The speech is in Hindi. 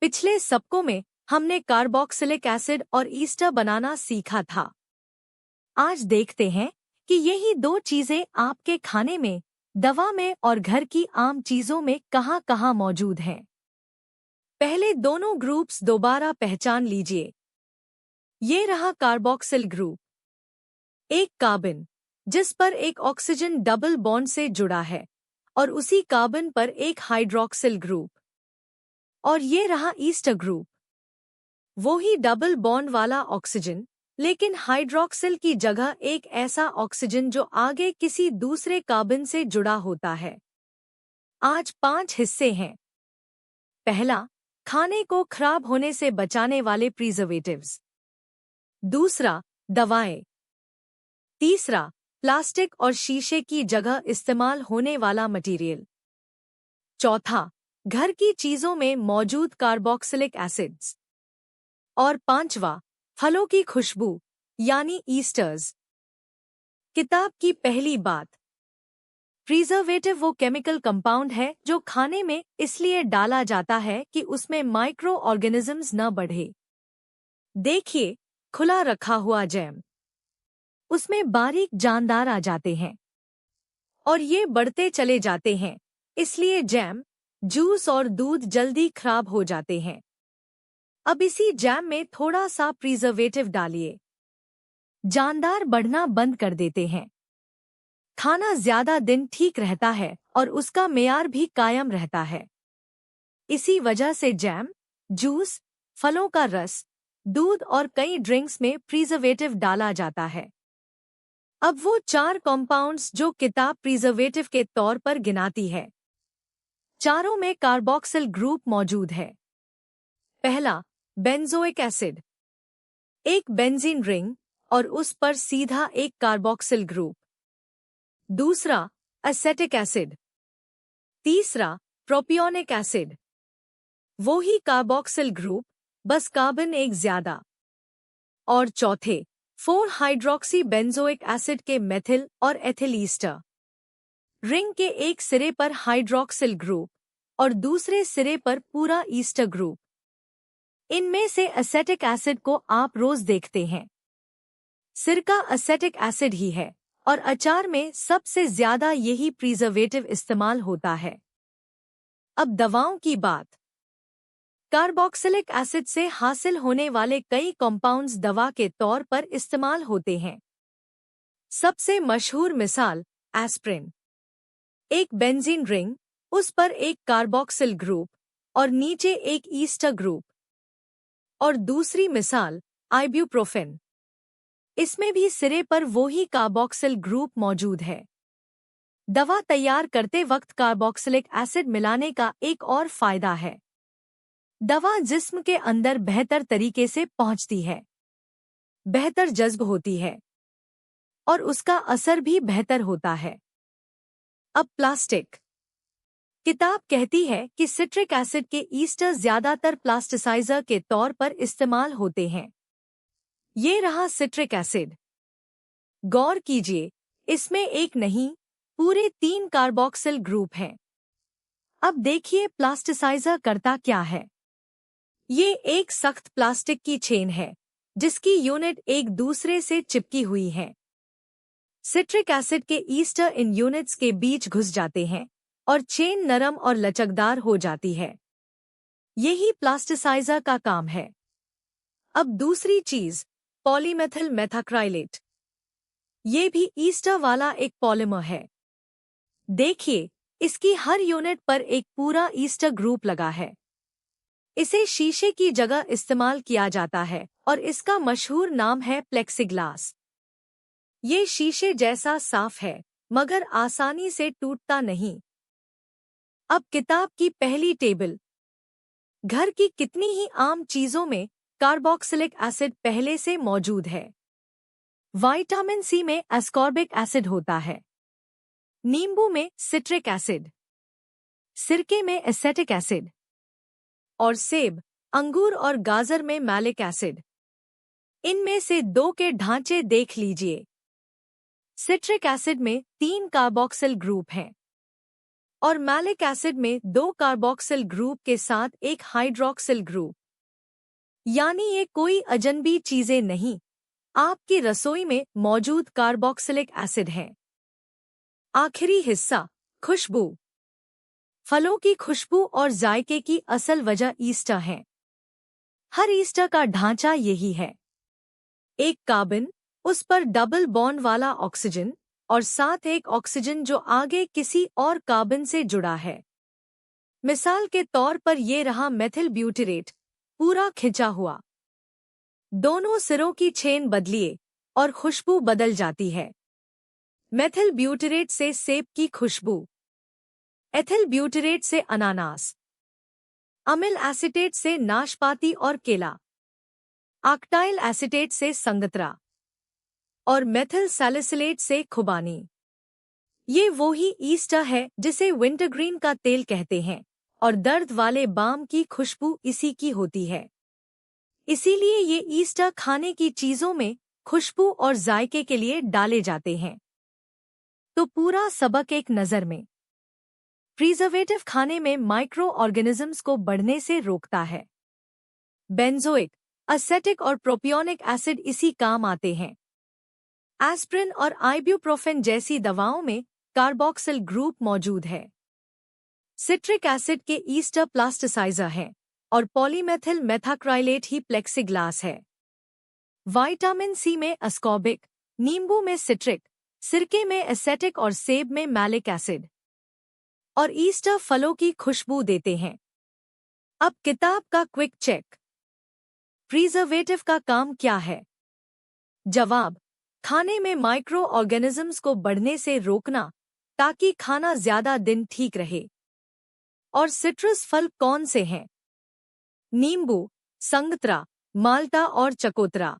पिछले सबकों में हमने कार्बोक्सिलिक एसिड और ईस्टर बनाना सीखा था। आज देखते हैं कि यही दो चीजें आपके खाने में, दवा में और घर की आम चीजों में कहाँ-कहाँ मौजूद हैं। पहले दोनों ग्रुप्स दोबारा पहचान लीजिए। ये रहा कार्बोक्सिल ग्रुप, एक कार्बन जिस पर एक ऑक्सीजन डबल बॉन्ड से जुड़ा है और उसी कार्बन पर एक हाइड्रोक्सिल ग्रुप। और ये रहा ईस्टर ग्रुप, वो ही डबल बॉन्ड वाला ऑक्सीजन, लेकिन हाइड्रोक्सिल की जगह एक ऐसा ऑक्सीजन जो आगे किसी दूसरे कार्बन से जुड़ा होता है। आज 5 हिस्से हैं। पहला, खाने को खराब होने से बचाने वाले प्रिजर्वेटिव्स। दूसरा, दवाएं। तीसरा, प्लास्टिक और शीशे की जगह इस्तेमाल होने वाला मटेरियल। चौथा, घर की चीजों में मौजूद कार्बोक्सिलिक एसिड्स। और पांचवा, फलों की खुशबू यानी ईस्टर्स। किताब की पहली बात, प्रिजर्वेटिव वो केमिकल कंपाउंड है जो खाने में इसलिए डाला जाता है कि उसमें माइक्रो ऑर्गेनिजम्स न बढ़े। देखिए, खुला रखा हुआ जैम, उसमें बारीक जानदार आ जाते हैं और ये बढ़ते चले जाते हैं, इसलिए जैम, जूस और दूध जल्दी खराब हो जाते हैं। अब इसी जैम में थोड़ा सा प्रिजर्वेटिव डालिए, जानदार बढ़ना बंद कर देते हैं। खाना ज्यादा दिन ठीक रहता है और उसका मेयार भी कायम रहता है। इसी वजह से जैम, जूस, फलों का रस, दूध और कई ड्रिंक्स में प्रिजर्वेटिव डाला जाता है। अब वो 4 कॉम्पाउंड्स जो किताब प्रिजर्वेटिव के तौर पर गिनाती है, चारों में कार्बोक्सिल ग्रुप मौजूद है। पहला, बेंजोइक एसिड, एक बेंजीन रिंग और उस पर सीधा एक कार्बोक्सिल ग्रुप। दूसरा, एसेटिक एसिड। तीसरा, प्रोपियोनिक एसिड, वो ही कार्बोक्सिल ग्रुप, बस कार्बन एक ज्यादा। और चौथे, 4 हाइड्रोक्सी बेंजोइक एसिड के मेथिल और एथिल ईस्टर। रिंग के एक सिरे पर हाइड्रोक्सिल ग्रुप और दूसरे सिरे पर पूरा ईस्टर ग्रुप। इनमें से एसेटिक एसिड को आप रोज देखते हैं। सिरका एसेटिक एसिड ही है और अचार में सबसे ज्यादा यही प्रिजर्वेटिव इस्तेमाल होता है। अब दवाओं की बात, कार्बोक्सिलिक एसिड से हासिल होने वाले कई कंपाउंड्स दवा के तौर पर इस्तेमाल होते हैं। सबसे मशहूर मिसाल एस्प्रिन, एक बेंजीन रिंग, उस पर एक कार्बोक्सिल ग्रुप और नीचे एक ईस्टर ग्रुप। और दूसरी मिसाल आइब्यूप्रोफेन, इसमें भी सिरे पर वो ही कार्बोक्सिल ग्रुप मौजूद है। दवा तैयार करते वक्त कार्बोक्सिलिक एसिड मिलाने का एक और फायदा है, दवा जिस्म के अंदर बेहतर तरीके से पहुंचती है, बेहतर जज्ब होती है और उसका असर भी बेहतर होता है। अब प्लास्टिक, किताब कहती है कि सिट्रिक एसिड के ईस्टर ज्यादातर प्लास्टिसाइजर के तौर पर इस्तेमाल होते हैं। ये रहा सिट्रिक एसिड। गौर कीजिए, इसमें एक नहीं, पूरे 3 कार्बोक्सिल ग्रुप हैं। अब देखिए प्लास्टिसाइजर करता क्या है। ये एक सख्त प्लास्टिक की चेन है जिसकी यूनिट एक दूसरे से चिपकी हुई है। सिट्रिक एसिड के ईस्टर इन यूनिट्स के बीच घुस जाते हैं और चेन नरम और लचकदार हो जाती है। यही प्लास्टिसाइजर का काम है। अब दूसरी चीज, पॉलीमेथिल मेथाक्राइलेट, ये भी ईस्टर वाला एक पॉलिमर है। देखिए, इसकी हर यूनिट पर एक पूरा ईस्टर ग्रुप लगा है। इसे शीशे की जगह इस्तेमाल किया जाता है और इसका मशहूर नाम है प्लेक्सीग्लास। ये शीशे जैसा साफ है मगर आसानी से टूटता नहीं। अब किताब की पहली टेबल, घर की कितनी ही आम चीजों में कार्बोक्सिलिक एसिड पहले से मौजूद है। विटामिन सी में एस्कॉर्बिक एसिड होता है, नींबू में सिट्रिक एसिड, सिरके में एसेटिक एसिड और सेब, अंगूर और गाजर में मैलिक एसिड। इनमें से 2 के ढांचे देख लीजिए। सिट्रिक एसिड में 3 कार्बोक्सिल ग्रुप हैं, और मैलिक एसिड में 2 कार्बोक्सिल ग्रुप के साथ एक हाइड्रोक्सिल ग्रुप। यानी ये कोई अजनबी चीजें नहीं, आपकी रसोई में मौजूद कार्बोक्सिलिक एसिड है। आखिरी हिस्सा, खुशबू। फलों की खुशबू और जायके की असल वजह ईस्टर है। हर ईस्टर का ढांचा यही है। एक कार्बन, उस पर डबल बॉन्ड वाला ऑक्सीजन, और साथ एक ऑक्सीजन जो आगे किसी और कार्बन से जुड़ा है। मिसाल के तौर पर ये रहा मेथिल ब्यूटेरेट, पूरा खिंचा हुआ। दोनों सिरों की चेन बदलिए और खुशबू बदल जाती है। मेथिल ब्यूटेरेट से सेब की खुशबू, एथिल ब्यूटेरेट से अनानास, अमिल एसीटेट से नाशपाती और केला, ऑक्टाइल एसीटेट से संगतरा और मेथिल सैलिसिलेट से खुबानी। ये वो ही ईस्टर है जिसे विंटरग्रीन का तेल कहते हैं, और दर्द वाले बाम की खुशबू इसी की होती है। इसीलिए ये ईस्टर खाने की चीजों में खुशबू और जायके के लिए डाले जाते हैं। तो पूरा सबक एक नज़र में। प्रिजर्वेटिव खाने में माइक्रो ऑर्गेनिजम्स को बढ़ने से रोकता है। बेंजोइक, एसेटिक और प्रोपियोनिक एसिड इसी काम आते हैं। एस्प्रिन और आइब्यूप्रोफेन जैसी दवाओं में कार्बोक्सिल ग्रुप मौजूद है। सिट्रिक एसिड के ईस्टर प्लास्टिसाइजर है, और पॉलीमेथिल मेथाक्राइलेट ही प्लेक्सीग्लास है। विटामिन सी में अस्कॉर्बिक, नींबू में सिट्रिक, सिरके में एसेटिक और सेब में मैलिक एसिड। और ईस्टर फलों की खुशबू देते हैं। अब किताब का क्विक चेक। प्रिजर्वेटिव का काम क्या है? जवाब, खाने में माइक्रो ऑर्गेनिजम्स को बढ़ने से रोकना, ताकि खाना ज्यादा दिन ठीक रहे। और सिट्रस फल कौन से हैं? नींबू, संगतरा, माल्टा और चकोतरा।